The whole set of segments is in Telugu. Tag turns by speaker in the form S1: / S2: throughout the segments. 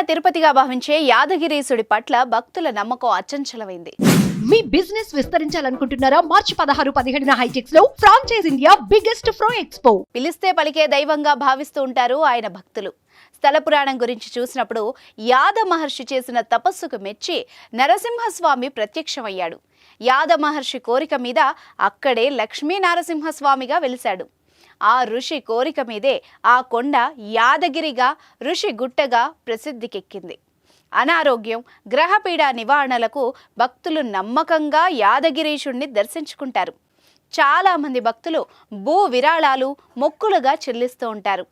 S1: తిరుపతిగా భావించే యాదగిరీసుడి పట్ల భక్తుల నమ్మకం అచంచలమైంది.
S2: మీ బిజినెస్ విస్తరించాలనుకుంటున్నారా? మార్చి 16-17 హైటెక్స్ లో ఫ్రాంచైజ్ ఇండియా బిగ్గెస్ట్ ఫ్రో ఎక్స్పో.
S1: పిలిస్తే పలికే దైవంగా భావిస్తూ ఉంటారు ఆయన భక్తులు. స్థల పురాణం గురించి చూసినప్పుడు యాద మహర్షి చేసిన తపస్సుకు మెచ్చి నరసింహస్వామి ప్రత్యక్షమయ్యాడు. యాద మహర్షి కోరిక మీద అక్కడే లక్ష్మీ నరసింహస్వామిగా వెలిశాడు. ఆ ఋషి కోరిక మీదే ఆ కొండ యాదగిరిగా, ఋషి గుట్టగా ప్రసిద్ధికెక్కింది. అనారోగ్యం, గ్రహపీడ నివారణలకు భక్తులు నమ్మకంగా యాదగిరీశుణ్ణి దర్శించుకుంటారు. చాలామంది భక్తులు భూ విరాళాలు మొక్కులుగా చెల్లిస్తూ ఉంటారు.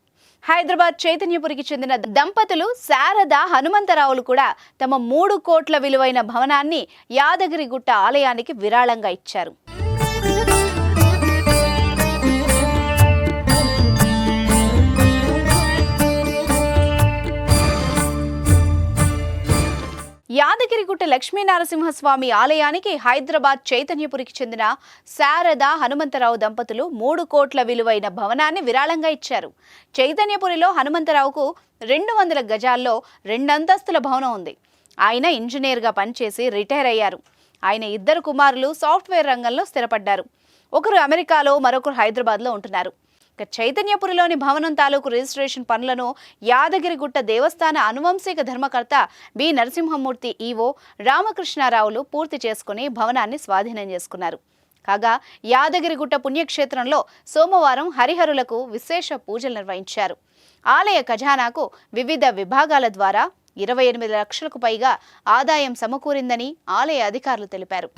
S1: హైదరాబాద్ చైతన్యపురికి చెందిన దంపతులు శారద హనుమంతరావులు కూడా తమ 3 కోట్ల విలువైన భవనాన్ని యాదగిరిగుట్ట ఆలయానికి విరాళంగా ఇచ్చారు. యాదగిరిగుట్ట లక్ష్మీనరసింహస్వామి ఆలయానికి హైదరాబాద్ చైతన్యపురికి చెందిన శారద హనుమంతరావు దంపతులు 3 కోట్ల విలువైన భవనాన్ని విరాళంగా ఇచ్చారు. చైతన్యపురిలో హనుమంతరావుకు 200 గజాల్లో 2 అంతస్తుల భవనం ఉంది. ఆయన ఇంజనీర్గా పనిచేసి రిటైర్ అయ్యారు. ఆయన 2 కుమారులు సాఫ్ట్వేర్ రంగంలో స్థిరపడ్డారు. ఒకరు అమెరికాలో, మరొకరు హైదరాబాద్లో ఉంటున్నారు. చైతన్యపురిలోని భవనం తాలూకు రిజిస్ట్రేషన్ పనులను యాదగిరిగుట్ట దేవస్థాన అనువంశిక ధర్మకర్త బి నరసింహమూర్తి ఈవో రామకృష్ణారావులు పూర్తి చేసుకుని భవనాన్ని స్వాధీనం చేసుకున్నారు. కాగా యాదగిరిగుట్ట పుణ్యక్షేత్రంలో సోమవారం హరిహరులకు విశేష పూజలు నిర్వహించారు. ఆలయ ఖజానాకు వివిధ విభాగాల ద్వారా 28 లక్షలకు పైగా ఆదాయం సమకూరిందని ఆలయ అధికారులు తెలిపారు.